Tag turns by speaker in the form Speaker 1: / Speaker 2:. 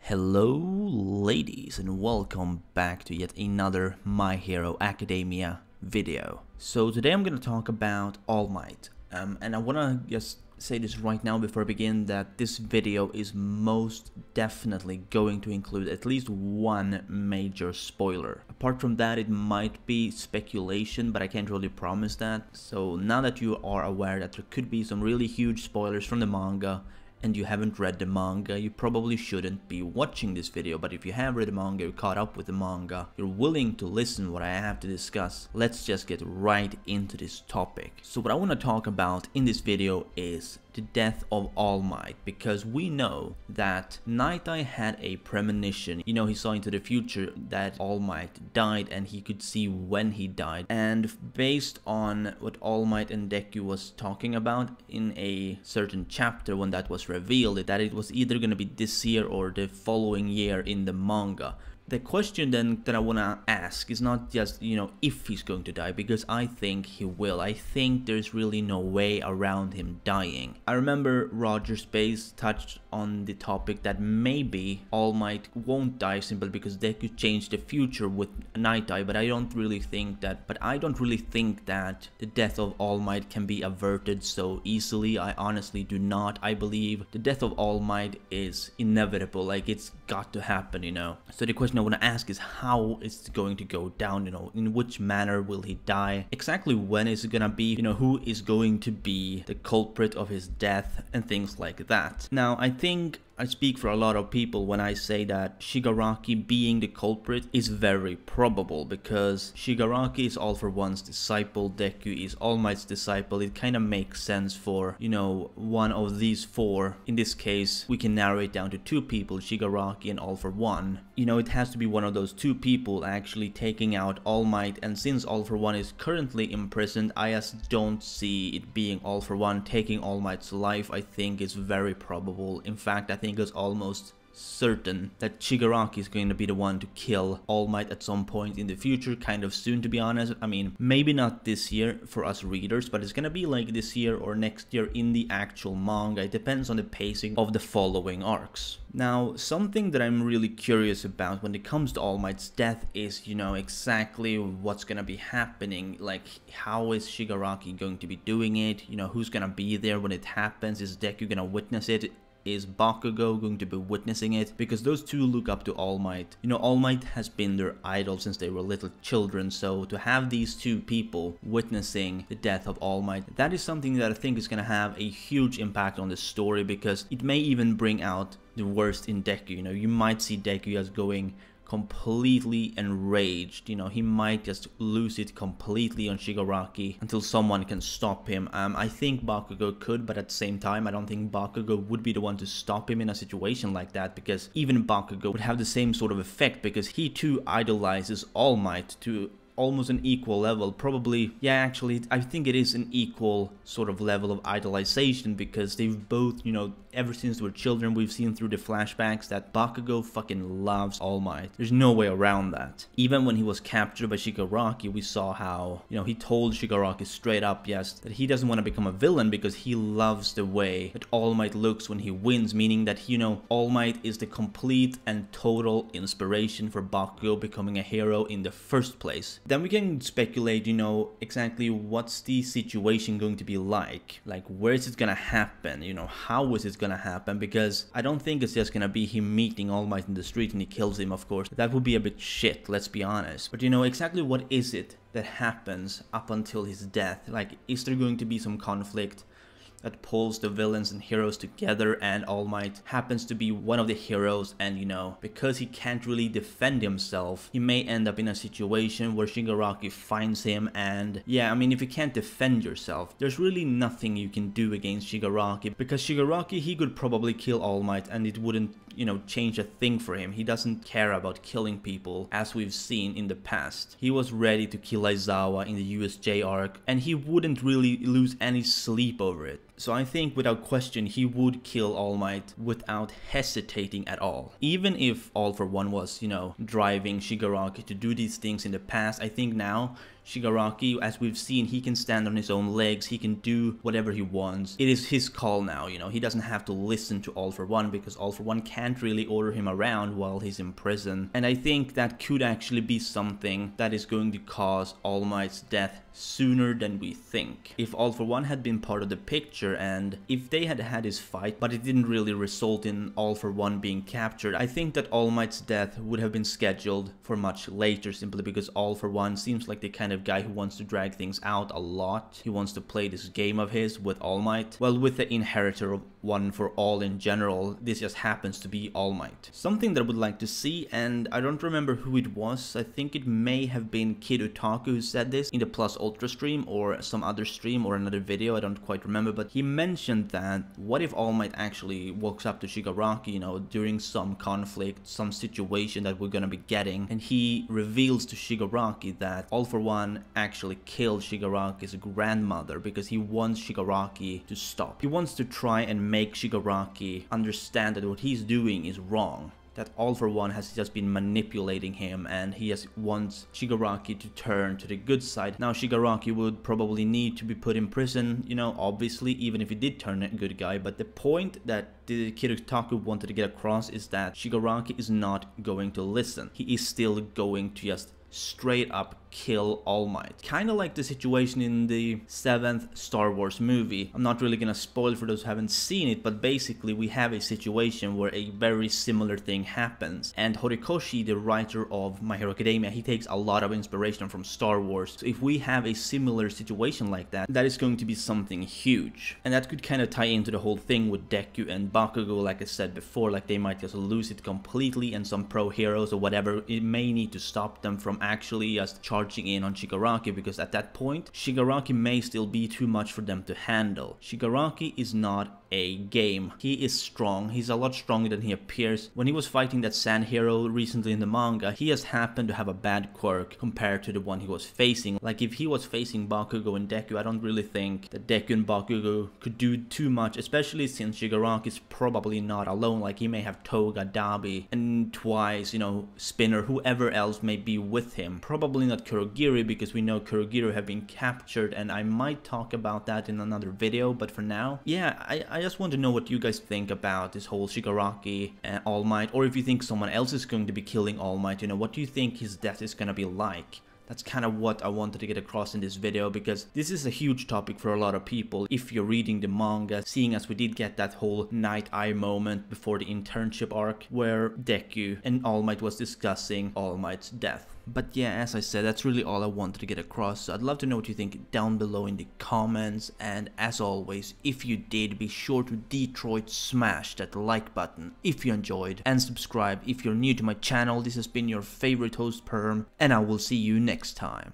Speaker 1: Hello ladies and welcome back to yet another My Hero Academia video. So today I'm going to talk about All Might and I want to just say this right now before I begin that this video is most definitely going to include at least one major spoiler. Apart from that, it might be speculation, but I can't really promise that. So now that you are aware that there could be some really huge spoilers from the manga and you haven't read the manga, you probably shouldn't be watching this video. But if you have read the manga, you're caught up with the manga, you're willing to listen what I have to discuss, let's just get right into this topic. So what I want to talk about in this video is the death of All Might, because we know that Night Eye had a premonition. You know, he saw into the future that All Might died and he could see when he died, and based on what All Might and Deku was talking about in a certain chapter when that was revealed, that it was either going to be this year or the following year in the manga. The question then that I want to ask is not just, if he's going to die, because I think he will. I think there's really no way around him dying. I remember Roger Space touched on the topic that maybe All Might won't die simply because they could change the future with Night Eye, but I don't really think that. The death of All Might can be averted so easily. I honestly do not. I believe the death of All Might is inevitable. Like, it's got to happen, So the question I want to ask is how is it going to go down, in which manner will he die, exactly when is it gonna be, who is going to be the culprit of his death and things like that. Now I think I speak for a lot of people when I say that Shigaraki being the culprit is very probable, because Shigaraki is All For One's disciple, Deku is All Might's disciple. It kind of makes sense for, one of these four. In this case, we can narrow it down to two people, Shigaraki and All For One. It has to be one of those two people actually taking out All Might, and since All For One is currently imprisoned, I just don't see it being All For One taking All Might's life. I think it's very probable. In fact, I think it's almost certain that Shigaraki is going to be the one to kill All Might at some point in the future, kind of soon, to be honest. I mean, maybe not this year for us readers, but it's gonna be like this year or next year in the actual manga. It depends on the pacing of the following arcs. Now, something that I'm really curious about when it comes to All Might's death is, exactly what's gonna be happening. Like, how is Shigaraki going to be doing it? Who's gonna be there when it happens? Is Deku gonna witness it? Is Bakugo going to be witnessing it? Because those two look up to All Might. All Might has been their idol since they were little children, so to have these two people witnessing the death of All Might, that is something that I think is going to have a huge impact on the story, because it may even bring out the worst in Deku. You might see Deku as going completely enraged. He might just lose it completely on Shigaraki until someone can stop him. I think Bakugo could, but at the same time I don't think Bakugo would be the one to stop him in a situation like that, because even Bakugo would have the same sort of effect, because he too idolizes All Might to almost an equal level. Probably, yeah, actually I think it is an equal sort of level of idolization, because they've both, ever since they were children, we've seen through the flashbacks that Bakugo fucking loves All Might. There's no way around that. Even when he was captured by Shigaraki, we saw how, he told Shigaraki straight up, yes, that he doesn't want to become a villain because he loves the way that All Might looks when he wins, meaning that, All Might is the complete and total inspiration for Bakugo becoming a hero in the first place. Then we can speculate, exactly what's the situation going to be like where is it gonna happen, how is it gonna happen, because I don't think it's just gonna be him meeting All Might in the street and he kills him. Of course, that would be a bit shit, let's be honest. But exactly what is it that happens up until his death? Like, is there going to be some conflict that pulls the villains and heroes together, and All Might happens to be one of the heroes, and because he can't really defend himself, he may end up in a situation where Shigaraki finds him, and yeah, I mean, if you can't defend yourself, there's really nothing you can do against Shigaraki, because Shigaraki, he could probably kill All Might and it wouldn't, change a thing for him. He doesn't care about killing people, as we've seen in the past. He was ready to kill Aizawa in the USJ arc, and he wouldn't really lose any sleep over it. So I think without question he would kill All Might without hesitating at all. Even if All For One was, driving Shigaraki to do these things in the past, I think now Shigaraki, as we've seen, he can stand on his own legs, he can do whatever he wants. It is his call now, you know, he doesn't have to listen to All For One because All For One can't really order him around while he's in prison. And I think that could actually be something that is going to cause All Might's death sooner than we think. If All For One had been part of the picture and if they had had his fight but it didn't really result in All For One being captured, I think that All Might's death would have been scheduled for much later, simply because All For One seems like the kind of guy who wants to drag things out a lot. He wants to play this game of his with All Might. Well, with the inheritor of One For All in general, this just happens to be All Might. Something that I would like to see, and I don't remember who it was, I think it may have been Kid Otaku who said this in the Plus Ultra stream or some other stream or another video, I don't quite remember, but he mentioned that what if All Might actually walks up to Shigaraki, you know, during some conflict, some situation that we're gonna be getting, and he reveals to Shigaraki that All For One actually killed Shigaraki's grandmother because he wants Shigaraki to stop. He wants to try and make Shigaraki understand that what he's doing is wrong, that All For One has just been manipulating him and he just wants Shigaraki to turn to the good side. Now Shigaraki would probably need to be put in prison, you know, obviously, even if he did turn a good guy, but the point that the Kid Otaku wanted to get across is that Shigaraki is not going to listen. He is still going to just straight up kill All Might. Kind of like the situation in the 7th Star Wars movie. I'm not really gonna spoil for those who haven't seen it, but basically we have a situation where a very similar thing happens. And Horikoshi, the writer of My Hero Academia, he takes a lot of inspiration from Star Wars. So if we have a similar situation like that, that is going to be something huge. And that could kind of tie into the whole thing with Deku and Bakugo, like I said before, like they might just lose it completely and some pro heroes or whatever, it may need to stop them from actually just charging in on Shigaraki, because at that point Shigaraki may still be too much for them to handle. Shigaraki is not a game. He is strong. He's a lot stronger than he appears. When he was fighting that sand hero recently in the manga, he just happened to have a bad quirk compared to the one he was facing. Like if he was facing Bakugo and Deku, I don't really think that Deku and Bakugo could do too much, especially since Shigaraki is probably not alone. Like he may have Toga, Dabi, and Twice, you know, Spinner, whoever else may be with him. Probably not Kurogiri, because we know Kurogiri have been captured, and I might talk about that in another video, but for now, yeah, I just want to know what you guys think about this whole Shigaraki and All Might, or if you think someone else is going to be killing All Might, you know, what do you think his death is gonna be like? That's kind of what I wanted to get across in this video, because this is a huge topic for a lot of people. If you're reading the manga, seeing as we did get that whole Night Eye moment before the internship arc where Deku and All Might was discussing All Might's death. But yeah, as I said, that's really all I wanted to get across. So I'd love to know what you think down below in the comments. And as always, if you did, be sure to Detroit smash that like button if you enjoyed, and subscribe if you're new to my channel. This has been your favorite host, Perm, and I will see you next time.